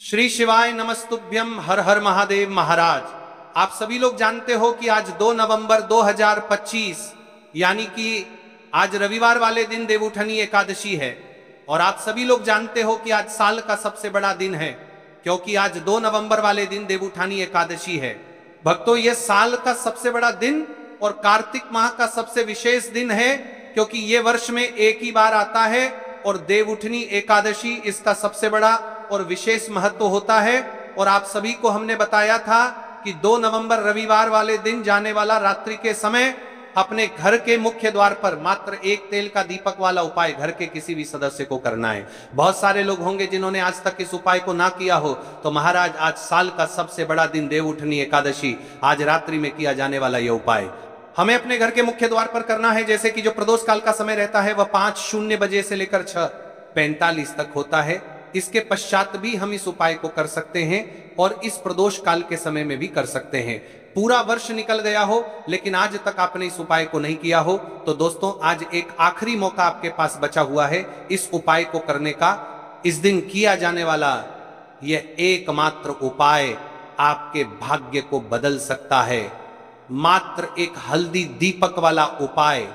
श्री शिवाय नमस्तुभ्यम। हर हर महादेव महाराज। आप सभी लोग जानते हो कि आज 2 नवंबर 2025 यानी कि आज रविवार वाले दिन देवउठनी एकादशी है। और आप सभी लोग जानते हो कि आज साल का सबसे बड़ा दिन है, क्योंकि आज 2 नवंबर वाले दिन देवउठनी एकादशी है। भक्तों, यह साल का सबसे बड़ा दिन और कार्तिक माह का सबसे विशेष दिन है, क्योंकि ये वर्ष में एक ही बार आता है और देवउठनी एकादशी इसका सबसे बड़ा और विशेष महत्व होता है। और आप सभी को हमने बताया था कि 2 नवंबर रविवार वाले दिन जाने वाला रात्रि के समय अपने घर के मुख्य द्वार पर मात्र एक तेल का दीपक वाला उपाय घर के किसी भी सदस्य को करना है। बहुत सारे लोग होंगे जिन्होंने आज तक इस उपाय को ना किया हो, तो महाराज आज साल का सबसे बड़ा दिन देवउठनी एकादशी, आज रात्रि में किया जाने वाला यह उपाय हमें अपने घर के मुख्य द्वार पर करना है। जैसे कि जो प्रदोष काल का समय रहता है वह 5:00 बजे से लेकर 6:45 तक होता है। इसके पश्चात भी हम इस उपाय को कर सकते हैं और इस प्रदोष काल के समय में भी कर सकते हैं। पूरा वर्ष निकल गया हो लेकिन आज तक आपने इस उपाय को नहीं किया हो, तो दोस्तों आज एक आखिरी मौका आपके पास बचा हुआ है इस उपाय को करने का। इस दिन किया जाने वाला यह एकमात्र उपाय आपके भाग्य को बदल सकता है। मात्र एक हल्दी दीपक वाला उपाय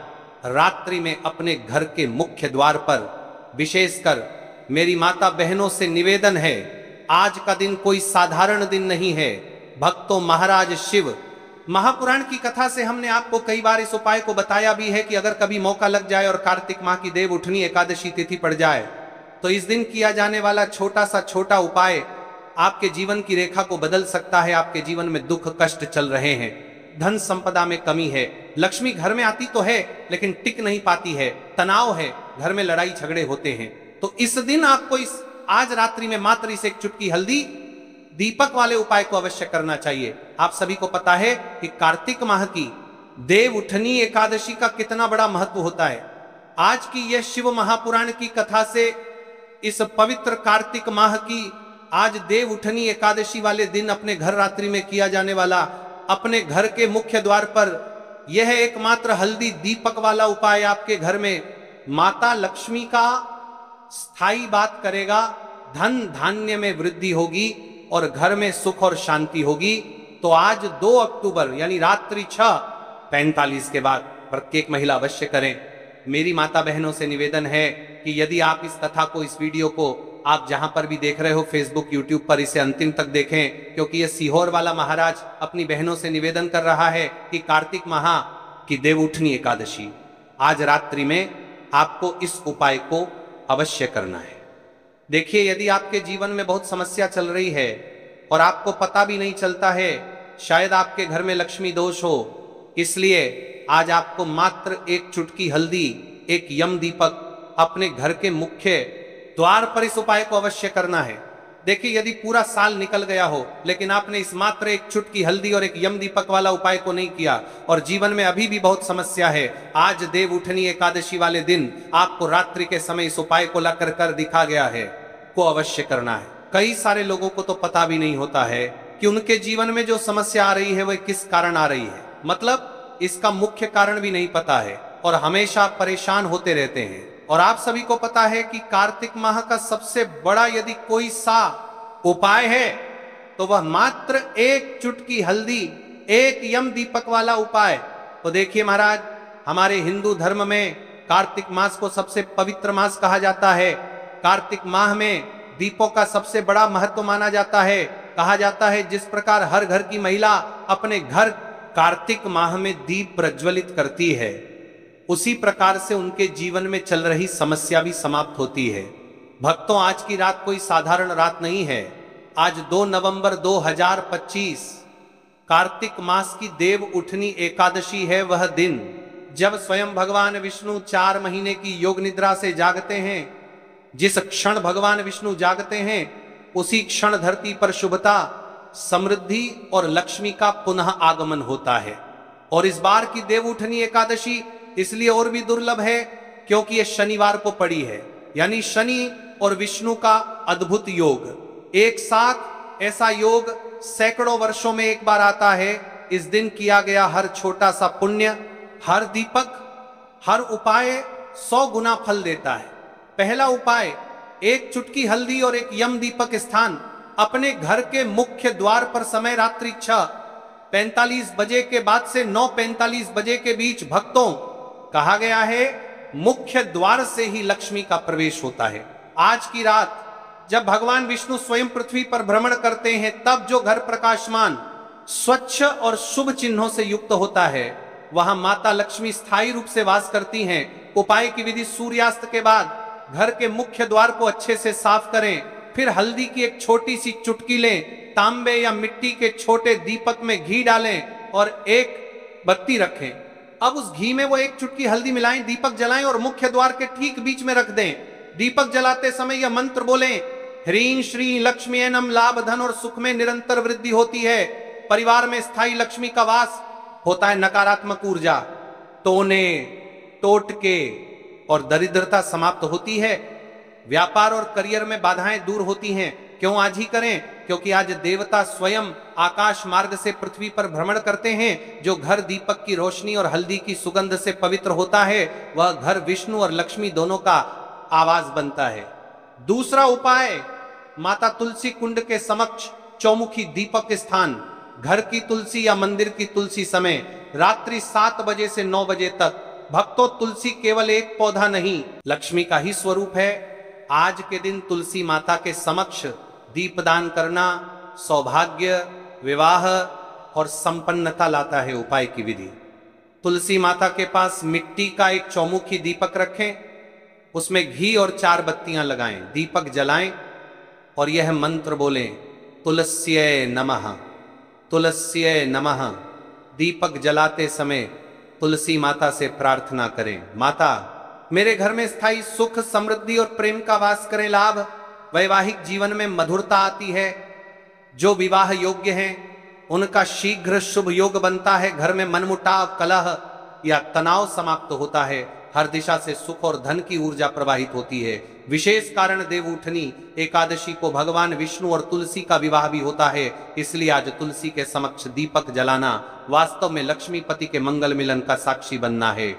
रात्रि में अपने घर के मुख्य द्वार पर, विशेषकर मेरी माता बहनों से निवेदन है, आज का दिन कोई साधारण दिन नहीं है। भक्तों, महाराज शिव महापुराण की कथा से हमने आपको कई बार इस उपाय को बताया भी है कि अगर कभी मौका लग जाए और कार्तिक माह की देवउठनी एकादशी तिथि पड़ जाए तो इस दिन किया जाने वाला छोटा सा छोटा उपाय आपके जीवन की रेखा को बदल सकता है। आपके जीवन में दुख कष्ट चल रहे हैं, धन संपदा में कमी है, लक्ष्मी घर में आती तो है लेकिन टिक नहीं पाती है, तनाव है, घर में लड़ाई झगड़े होते हैं, तो इस दिन आपको आज रात्रि में मात्र इस एक चुटकी हल्दी दीपक वाले उपाय को अवश्य करना चाहिए। आप सभी को पता है कि कार्तिक माह की देवउठनी एकादशी का कितना बड़ा महत्व होता है। आज की यह शिव महापुराण की कथा से इस पवित्र कार्तिक माह की आज देवउठनी एकादशी वाले दिन अपने घर रात्रि में किया जाने वाला अपने घर के मुख्य द्वार पर यह एकमात्र हल्दी दीपक वाला उपाय आपके घर में माता लक्ष्मी का स्थायी बात करेगा। धन धान्य में वृद्धि होगी और घर में सुख और शांति होगी। तो आज 2 अक्टूबर यानी रात्रि 6:45 के बाद प्रत्येक महिला अवश्य करें। मेरी माता बहनों से निवेदन है कि यदि आप इस कथा को, इस वीडियो को आप जहां पर भी देख रहे हो, फेसबुक यूट्यूब पर, इसे अंतिम तक देखें, क्योंकि यह सीहोर वाला महाराज अपनी बहनों से निवेदन कर रहा है कि कार्तिक माह की देवउठनी एकादशी आज रात्रि में आपको इस उपाय को अवश्य करना है। देखिए, यदि आपके जीवन में बहुत समस्या चल रही है और आपको पता भी नहीं चलता है, शायद आपके घर में लक्ष्मी दोष हो, इसलिए आज आपको मात्र एक चुटकी हल्दी, एक यम दीपक अपने घर के मुख्य द्वार पर इस उपाय को अवश्य करना है। देखिए, यदि पूरा साल निकल गया हो लेकिन आपने इस मात्र एक चुटकी हल्दी और एक यम दीपक वाला उपाय को नहीं किया और जीवन में अभी भी बहुत समस्या है, आज देवउठनी एकादशी वाले दिन आपको रात्रि के समय इस उपाय को लाकर कर दिखा गया है, को अवश्य करना है। कई सारे लोगों को तो पता भी नहीं होता है कि उनके जीवन में जो समस्या आ रही है वह किस कारण आ रही है, मतलब इसका मुख्य कारण भी नहीं पता है और हमेशा परेशान होते रहते हैं। और आप सभी को पता है कि कार्तिक माह का सबसे बड़ा यदि कोई सा उपाय है तो वह मात्र एक चुटकी हल्दी, एक यम दीपक वाला उपाय। तो देखिए महाराज, हमारे हिंदू धर्म में कार्तिक मास को सबसे पवित्र मास कहा जाता है। कार्तिक माह में दीपों का सबसे बड़ा महत्व माना जाता है। कहा जाता है जिस प्रकार हर घर की महिला अपने घर कार्तिक माह में दीप प्रज्वलित करती है, उसी प्रकार से उनके जीवन में चल रही समस्या भी समाप्त होती है। भक्तों, आज की रात कोई साधारण रात नहीं है। आज 2 नवंबर 2025 कार्तिक मास की देवउठनी एकादशी है, वह दिन जब स्वयं भगवान विष्णु 4 महीने की योग निद्रा से जागते हैं। जिस क्षण भगवान विष्णु जागते हैं उसी क्षण धरती पर शुभता, समृद्धि और लक्ष्मी का पुनः आगमन होता है। और इस बार की देवउठनी एकादशी इसलिए और भी दुर्लभ है क्योंकि यह शनिवार को पड़ी है, यानी शनि और विष्णु का अद्भुत योग एक साथ। ऐसा योग सैकड़ों वर्षों में एक बार आता है। इस दिन किया गया हर छोटा सा पुण्य, हर दीपक, हर उपाय 100 गुना फल देता है। पहला उपाय, एक चुटकी हल्दी और एक यम दीपक स्थान अपने घर के मुख्य द्वार पर समय रात्रि 6:45 बजे के बाद से 9:45 बजे के बीच भक्तों, कहा गया है मुख्य द्वार से ही लक्ष्मी का प्रवेश होता है। आज की रात जब भगवान विष्णु स्वयं पृथ्वी पर भ्रमण करते हैं, तब जो घर प्रकाशमान, स्वच्छ और शुभ चिन्हों से युक्त होता है, वहां माता लक्ष्मी स्थायी रूप से वास करती हैं। उपाय की विधि: सूर्यास्त के बाद घर के मुख्य द्वार को अच्छे से साफ करें, फिर हल्दी की एक छोटी सी चुटकी लें, तांबे या मिट्टी के छोटे दीपक में घी डालें और एक बत्ती रखें। अब उस घी में वो एक चुटकी हल्दी मिलाएं, दीपक जलाएं और मुख्य द्वार के ठीक बीच में रख दें। दीपक जलाते समय यह मंत्र बोलें: ह्रीं श्री लक्ष्मी नम। लाभ, धन और सुख में निरंतर वृद्धि होती है। परिवार में स्थायी लक्ष्मी का वास होता है। नकारात्मक ऊर्जा, टोने टोटके और दरिद्रता समाप्त होती है। व्यापार और करियर में बाधाएं दूर होती हैं। क्यों आज ही करें? क्योंकि आज देवता स्वयं आकाश मार्ग से पृथ्वी पर भ्रमण करते हैं। जो घर दीपक की रोशनी और हल्दी की सुगंध से पवित्र होता है, वह घर विष्णु और लक्ष्मी दोनों का आवास बनता है। दूसरा उपाय: माता तुलसी कुंड के समक्ष चौमुखी दीपक स्थान। घर की तुलसी या मंदिर की तुलसी समय रात्रि 7 बजे से 9 बजे तक। भक्तों, तुलसी केवल एक पौधा नहीं, लक्ष्मी का ही स्वरूप है। आज के दिन तुलसी माता के समक्ष दीपदान करना सौभाग्य, विवाह और संपन्नता लाता है। उपाय की विधि: तुलसी माता के पास मिट्टी का एक चौमुखी दीपक रखें, उसमें घी और 4 बत्तियां लगाएं, दीपक जलाएं और यह मंत्र बोलें: तुलस्यै नमः, तुलस्यै नमः। दीपक जलाते समय तुलसी माता से प्रार्थना करें: माता, मेरे घर में स्थायी सुख, समृद्धि और प्रेम का वास करें। लाभ: वैवाहिक जीवन में मधुरता आती है। जो विवाह योग्य हैं उनका शीघ्र शुभ योग बनता है। घर में मनमुटाव, कलह या तनाव समाप्त होता है। हर दिशा से सुख और धन की ऊर्जा प्रवाहित होती है। विशेष कारण देवउठनी एकादशी को भगवान विष्णु और तुलसी का विवाह भी होता है। इसलिए आज तुलसी के समक्ष दीपक जलाना वास्तव में लक्ष्मीपति के मंगल मिलन का साक्षी बनना है।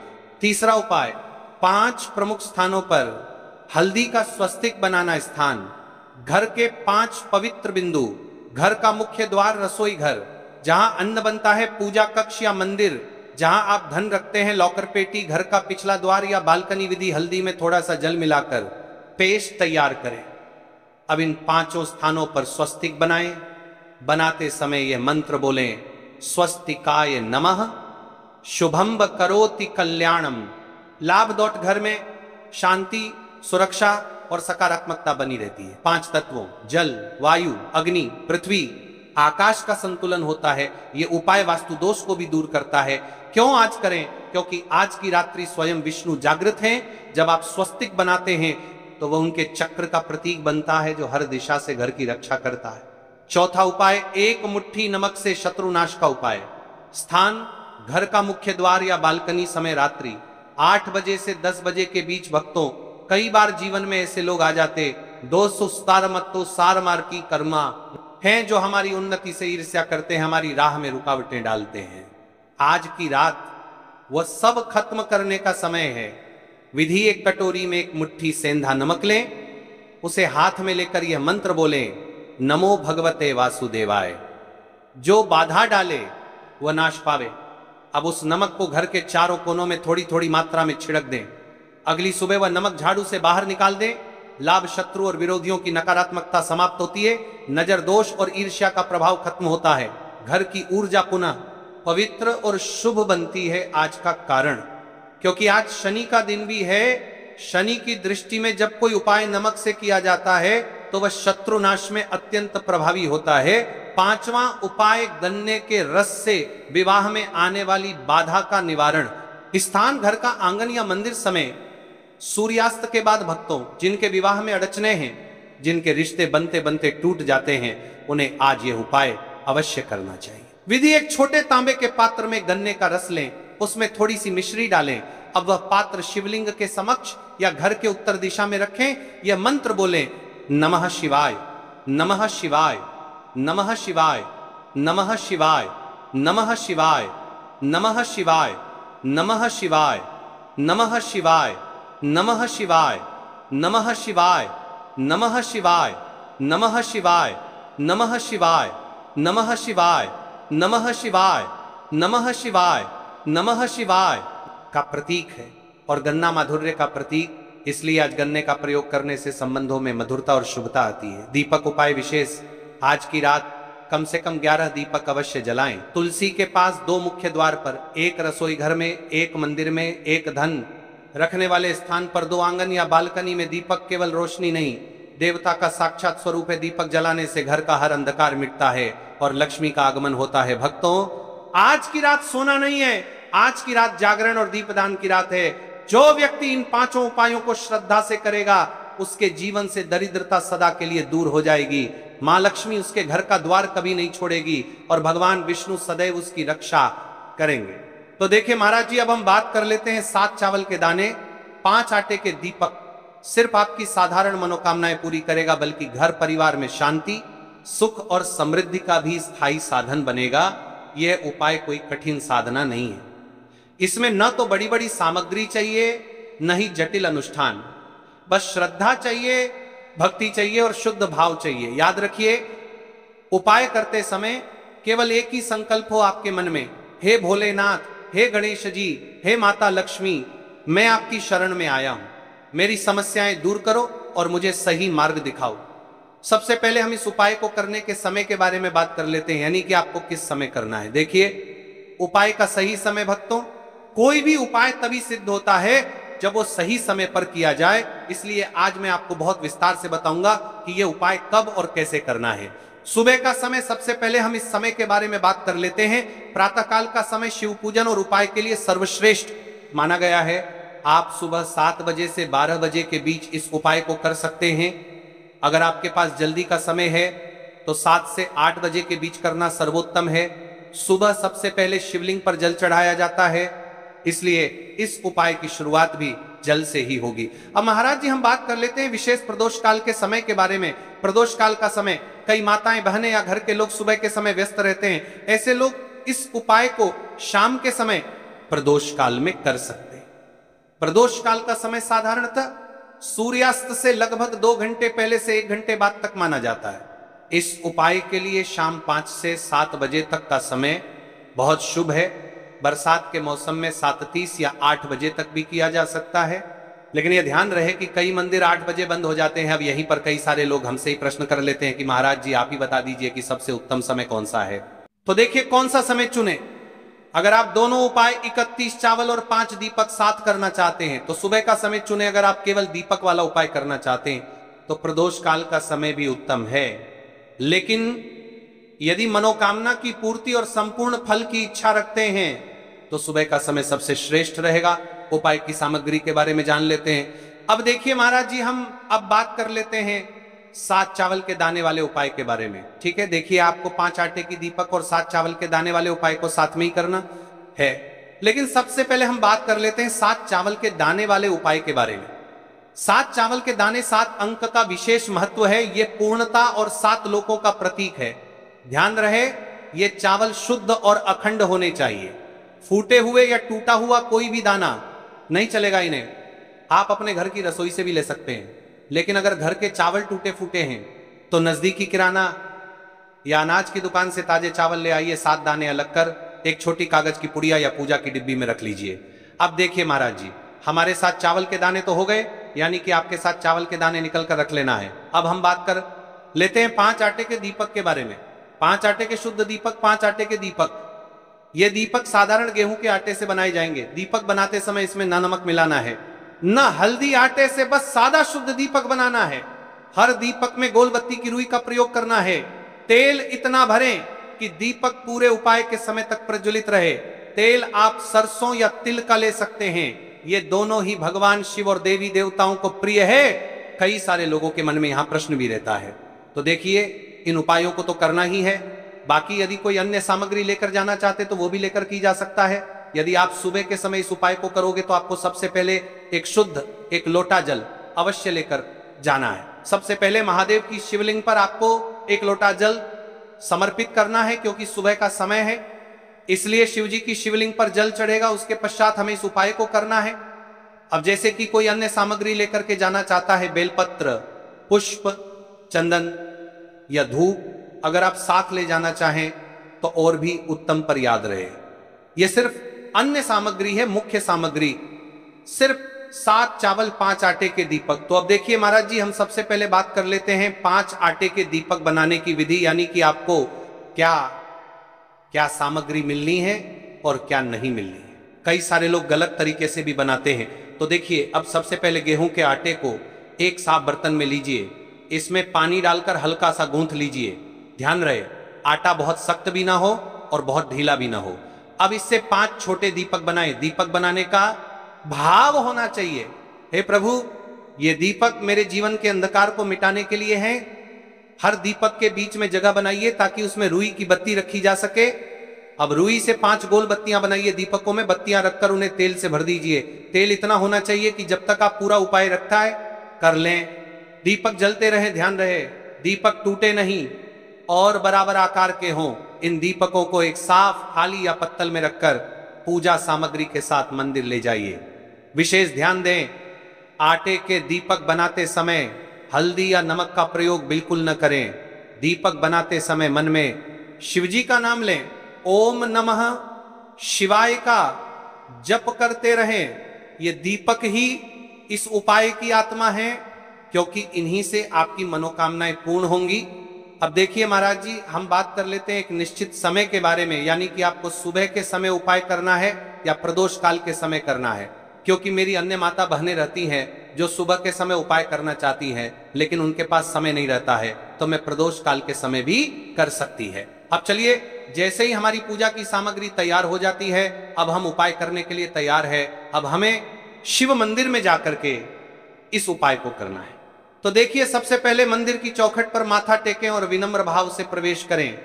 तीसरा उपाय: 5 प्रमुख स्थानों पर हल्दी का स्वस्तिक बनाना स्थान। घर के 5 पवित्र बिंदु: घर का मुख्य द्वार, रसोई घर जहां अन्न बनता है, पूजा कक्ष या मंदिर जहां आप धन रखते हैं, लॉकर पेटी, घर का पिछला द्वार या बालकनी। विधि: हल्दी में थोड़ा सा जल मिलाकर पेस्ट तैयार करें। अब इन 5 स्थानों पर स्वस्तिक बनाएं। बनाते समय यह मंत्र बोलें: स्वस्तिकाय नमः, शुभम करोति कल्याणम। लाभ लौट घर में शांति, सुरक्षा और सकारात्मकता बनी रहती है। 5 तत्वों जल, वायु, अग्नि, पृथ्वी, आकाश का संतुलन होता है। यह उपाय वास्तु दोष को भी दूर करता है। क्यों आज करें? क्योंकि आज की रात्रि स्वयं विष्णु जागृत हैं। जब आप स्वस्तिक बनाते हैं तो वह उनके चक्र का प्रतीक बनता है जो हर दिशा से घर की रक्षा करता है। चौथा उपाय: 1 मुट्ठी नमक से शत्रुनाश का उपाय। स्थान: घर का मुख्य द्वार या बालकनी। समय रात्रि 8 बजे से 10 बजे के बीच। भक्तों, कई बार जीवन में ऐसे लोग आ जाते, दोस्तों सुस्तार मत्तो सार मार की कर्मा हैं, जो हमारी उन्नति से ईर्ष्या करते हैं, हमारी राह में रुकावटें डालते हैं। आज की रात वह सब खत्म करने का समय है। विधि: एक कटोरी में 1 मुट्ठी सेंधा नमक लें, उसे हाथ में लेकर यह मंत्र बोलें: नमो भगवते वासुदेवाय। जो बाधा डाले वह नाश पावे। अब उस नमक को घर के चारों कोनों में थोड़ी थोड़ी मात्रा में छिड़क दें। अगली सुबह वह नमक झाड़ू से बाहर निकाल दें। लाभ: शत्रु और विरोधियों की नकारात्मकता समाप्त होती है। नजर दोष और ईर्ष्या का प्रभाव खत्म होता है। घर की ऊर्जा पुनः पवित्र और शुभ बनती है। आज का कारण: क्योंकि आज शनि का दिन भी है। शनि की दृष्टि में जब कोई उपाय नमक से किया जाता है तो वह शत्रुनाश में अत्यंत प्रभावी होता है। 5वां उपाय: गन्ने के रस से विवाह में आने वाली बाधा का निवारण। स्थान: घर का आंगन या मंदिर। समय: सूर्यास्त के बाद। भक्तों, जिनके विवाह में अड़चने हैं, जिनके रिश्ते बनते बनते टूट जाते हैं, उन्हें आज यह उपाय अवश्य करना चाहिए। विधि: एक छोटे तांबे के पात्र में गन्ने का रस लें, उसमें थोड़ी सी मिश्री डालें। अब वह पात्र शिवलिंग के समक्ष या घर के उत्तर दिशा में रखें। यह मंत्र बोलें: नमः शिवाय, नमः शिवाय, नमः शिवाय, नमः शिवाय, नमः शिवाय, नमः शिवाय, नमः शिवाय, नमः शिवाय, नमः शिवाय, नमः शिवाय, नमः शिवाय, नमः शिवाय, नमः शिवाय, नमः शिवाय, नमः शिवाय, नमः शिवाय, नमः शिवाय का प्रतीक है और गन्ना माधुर्य का प्रतीक, इसलिए आज गन्ने का प्रयोग करने से संबंधों में मधुरता और शुभता आती है। दीपक उपाय विशेष, आज की रात कम से कम 11 दीपक अवश्य जलाएं। तुलसी के पास 2 मुख्य द्वार पर, एक रसोई घर में, एक मंदिर में, एक धन रखने वाले स्थान पर, 2 आंगन या बालकनी में दीपक केवल रोशनी नहीं, देवता का साक्षात स्वरूप है। दीपक जलाने से घर का हर अंधकार मिटता है और लक्ष्मी का आगमन होता है। भक्तों, आज की रात सोना नहीं है, आज की रात जागरण और दीपदान की रात है। जो व्यक्ति इन 5 उपायों को श्रद्धा से करेगा, उसके जीवन से दरिद्रता सदा के लिए दूर हो जाएगी। मां लक्ष्मी उसके घर का द्वार कभी नहीं छोड़ेगी और भगवान विष्णु सदैव उसकी रक्षा करेंगे। तो देखिए महाराज जी, अब हम बात कर लेते हैं 7 चावल के दाने, 5 आटे के दीपक सिर्फ आपकी साधारण मनोकामनाएं पूरी करेगा, बल्कि घर परिवार में शांति, सुख और समृद्धि का भी स्थायी साधन बनेगा। यह उपाय कोई कठिन साधना नहीं है। इसमें न तो बड़ी बड़ी सामग्री चाहिए, न ही जटिल अनुष्ठान, बस श्रद्धा चाहिए, भक्ति चाहिए और शुद्ध भाव चाहिए। याद रखिए, उपाय करते समय केवल एक ही संकल्प हो आपके मन में, हे भोलेनाथ, हे गणेश जी, हे माता लक्ष्मी, मैं आपकी शरण में आया हूं, मेरी समस्याएं दूर करो और मुझे सही मार्ग दिखाओ। सबसे पहले हम इस उपाय को करने के समय के बारे में बात कर लेते हैं, यानी कि आपको किस समय करना है। देखिए, उपाय का सही समय भक्तों, कोई भी उपाय तभी सिद्ध होता है जब वो सही समय पर किया जाए। इसलिए आज मैं आपको बहुत विस्तार से बताऊंगा कि ये उपाय कब और कैसे करना है। सुबह का समय, सबसे पहले हम इस समय के बारे में बात कर लेते हैं। प्रातःकाल का समय शिव पूजन और उपाय के लिए सर्वश्रेष्ठ माना गया है। आप सुबह 7 बजे से 12 बजे के बीच इस उपाय को कर सकते हैं। अगर आपके पास जल्दी का समय है तो 7 से 8 बजे के बीच करना सर्वोत्तम है। सुबह सबसे पहले शिवलिंग पर जल चढ़ाया जाता है, इसलिए इस उपाय की शुरुआत भी जल से ही होगी। अब महाराज जी, हम बात कर लेते हैं विशेष प्रदोष काल के समय के बारे में। प्रदोष काल का समय, कई माताएं बहनें या घर के लोग सुबह के समय व्यस्त रहते हैं। ऐसे लोग इस उपाय को शाम के समय प्रदोष काल में कर सकते हैं। प्रदोष काल का समय साधारणतः सूर्यास्त से लगभग 2 घंटे पहले से 1 घंटे बाद तक माना जाता है। इस उपाय के लिए शाम 5 से 7 बजे तक का समय बहुत शुभ है। बरसात के मौसम में 7:30 या 8 बजे तक भी किया जा सकता है, लेकिन यह ध्यान रहे कि कई मंदिर 8 बजे बंद हो जाते हैं। अब यहीं पर कई सारे लोग हमसे ही प्रश्न कर लेते हैं कि महाराज जी, आप ही बता दीजिए कि सबसे उत्तम समय कौन सा है। तो देखिए, कौन सा समय चुने। अगर आप दोनों उपाय 31 चावल और 5 दीपक साथ करना चाहते हैं तो सुबह का समय चुने। अगर आप केवल दीपक वाला उपाय करना चाहते हैं तो प्रदोष काल का समय भी उत्तम है। लेकिन यदि मनोकामना की पूर्ति और संपूर्ण फल की इच्छा रखते हैं तो सुबह का समय सबसे श्रेष्ठ रहेगा। उपाय की सामग्री के बारे में जान लेते हैं। अब देखिए महाराज जी, हम अब बात कर लेते हैं 7 चावल के दाने वाले उपाय के बारे में। ठीक है, देखिए, आपको 5 आटे की दीपक और 7 चावल के दाने वाले उपाय को साथ में ही करना है। लेकिन सबसे पहले हम बात कर लेते हैं 7 चावल के दाने वाले उपाय के बारे में। 7 चावल के दाने 7 अंक का विशेष महत्व है। ये पूर्णता और 7 लोकों का प्रतीक है। ध्यान रहे, ये चावल शुद्ध और अखंड होने चाहिए। फूटे हुए या टूटा हुआ कोई भी दाना नहीं चलेगा इन्हें। आप अपने घर की रसोई से भी ले सकते हैं, लेकिन अगर घर के चावल टूटे फूटे हैं तो नजदीकी किराना या अनाज की दुकान से ताजे चावल ले आइए, 7 दाने अलग कर एक छोटी कागज की पुड़िया या पूजा की डिब्बी में रख लीजिए। अब देखिए महाराज जी, हमारे साथ चावल के दाने तो हो गए, यानी कि आपके साथ चावल के दाने निकल कर रख लेना है। अब हम बात कर लेते हैं 5 आटे के दीपक के बारे में। 5 आटे के शुद्ध दीपक, 5 आटे के दीपक। ये दीपक साधारण गेहूं के आटे से बनाए जाएंगे। दीपक बनाते समय इसमें ना नमक मिलाना है, न हल्दी, आटे से बस सादा शुद्ध दीपक बनाना है। हर दीपक में गोल बत्ती की रुई का प्रयोग करना है। तेल इतना भरें कि दीपक पूरे उपाय के समय तक प्रज्वलित रहे। तेल आप सरसों या तिल का ले सकते हैं। ये दोनों ही भगवान शिव और देवी देवताओं को प्रिय है। कई सारे लोगों के मन में यहां प्रश्न भी रहता है। तो देखिए, इन उपायों को तो करना ही है। बाकी यदि कोई अन्य सामग्री लेकर जाना चाहते तो वो भी लेकर की जा सकता है। यदि आप सुबह के समय इस उपाय को करोगे तो आपको सबसे पहले एक शुद्ध 1 लोटा जल अवश्य लेकर जाना है। सबसे पहले महादेव की शिवलिंग पर आपको 1 लोटा जल समर्पित करना है, क्योंकि सुबह का समय है, इसलिए शिव जी की शिवलिंग पर जल चढ़ेगा। उसके पश्चात हमें इस उपाय को करना है। अब जैसे कि कोई अन्य सामग्री लेकर के जाना चाहता है, बेलपत्र, पुष्प, चंदन या धूप, अगर आप साथ ले जाना चाहें तो और भी उत्तम पर याद रहे। यह सिर्फ अन्य सामग्री है, मुख्य सामग्री सिर्फ 7 चावल 5 आटे के दीपक। तो अब देखिए महाराज जी, हम सबसे पहले बात कर लेते हैं 5 आटे के दीपक बनाने की विधि, यानी कि आपको क्या क्या सामग्री मिलनी है और क्या नहीं मिलनी है। कई सारे लोग गलत तरीके से भी बनाते हैं। तो देखिए, अब सबसे पहले गेहूं के आटे को एक साफ बर्तन में लीजिए, इसमें पानी डालकर हल्का सा गूंथ लीजिए। ध्यान रहे, आटा बहुत सख्त भी ना हो और बहुत ढीला भी ना हो। अब इससे 5 छोटे दीपक बनाए। दीपक बनाने का भाव होना चाहिए, हे प्रभु ये दीपक मेरे जीवन के अंधकार को मिटाने के लिए हैं। हर दीपक के बीच में जगह बनाइए ताकि उसमें रुई की बत्ती रखी जा सके। अब रुई से 5 गोल बत्तियां बनाइए, दीपकों में बत्तियां रखकर उन्हें तेल से भर दीजिए। तेल इतना होना चाहिए कि जब तक आप पूरा उपाय रखता है कर लें, दीपक जलते रहे। ध्यान रहे, दीपक टूटे नहीं और बराबर आकार के हों। इन दीपकों को एक साफ थाली या पत्तल में रखकर पूजा सामग्री के साथ मंदिर ले जाइए। विशेष ध्यान दें, आटे के दीपक बनाते समय हल्दी या नमक का प्रयोग बिल्कुल न करें। दीपक बनाते समय मन में शिवजी का नाम लें, ओम नमः शिवाय का जप करते रहें। ये दीपक ही इस उपाय की आत्मा है, क्योंकि इन्हीं से आपकी मनोकामनाएं पूर्ण होंगी। अब देखिए महाराज जी, हम बात कर लेते हैं एक निश्चित समय के बारे में, यानी कि आपको सुबह के समय उपाय करना है या प्रदोष काल के समय करना है। क्योंकि मेरी अन्य माता बहनें रहती हैं जो सुबह के समय उपाय करना चाहती हैं, लेकिन उनके पास समय नहीं रहता है, तो मैं प्रदोष काल के समय भी कर सकती है। अब चलिए, जैसे ही हमारी पूजा की सामग्री तैयार हो जाती है, अब हम उपाय करने के लिए तैयार है। अब हमें शिव मंदिर में जाकर के इस उपाय को करना है। तो देखिए, सबसे पहले मंदिर की चौखट पर माथा टेकें और विनम्र भाव से प्रवेश करें।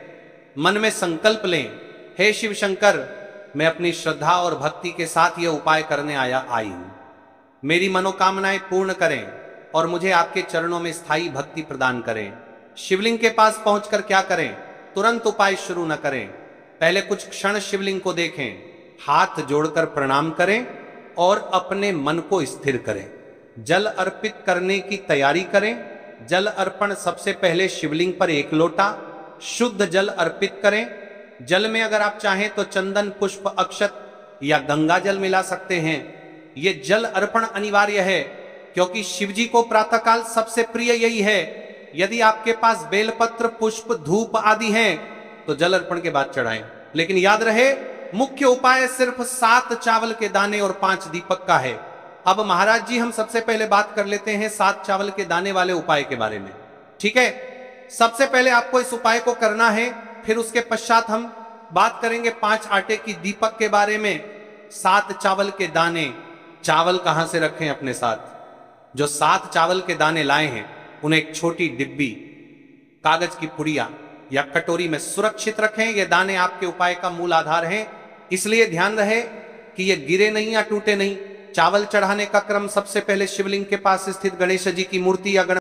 मन में संकल्प लें, हे शिव शंकर, मैं अपनी श्रद्धा और भक्ति के साथ यह उपाय करने आई हूं। मेरी मनोकामनाएं पूर्ण करें और मुझे आपके चरणों में स्थायी भक्ति प्रदान करें। शिवलिंग के पास पहुंचकर क्या करें? तुरंत उपाय शुरू न करें, पहले कुछ क्षण शिवलिंग को देखें, हाथ जोड़कर प्रणाम करें और अपने मन को स्थिर करें। जल अर्पित करने की तैयारी करें। जल अर्पण सबसे पहले शिवलिंग पर 1 लोटा शुद्ध जल अर्पित करें। जल में अगर आप चाहें तो चंदन, पुष्प, अक्षत या गंगा जल मिला सकते हैं। ये जल अर्पण अनिवार्य है, क्योंकि शिवजी को प्रातःकाल सबसे प्रिय यही है। यदि आपके पास बेलपत्र, पुष्प, धूप आदि हैं तो जल अर्पण के बाद चढ़ाएं। लेकिन याद रहे, मुख्य उपाय सिर्फ 7 चावल के दाने और 5 दीपक का है। अब महाराज जी, हम सबसे पहले बात कर लेते हैं 7 चावल के दाने वाले उपाय के बारे में। ठीक है, सबसे पहले आपको इस उपाय को करना है, फिर उसके पश्चात हम बात करेंगे 5 आटे की दीपक के बारे में। 7 चावल के दाने, चावल कहां से रखें अपने साथ? जो 7 चावल के दाने लाए हैं उन्हें एक छोटी डिब्बी, कागज की पुड़िया या कटोरी में सुरक्षित रखें। ये दाने आपके उपाय का मूल आधार हैं, इसलिए ध्यान रहे कि ये गिरे नहीं या टूटे नहीं। चावल चढ़ाने का क्रम सबसे पहले शिवलिंग के पास स्थित गणेश जी की मूर्ति या गणपति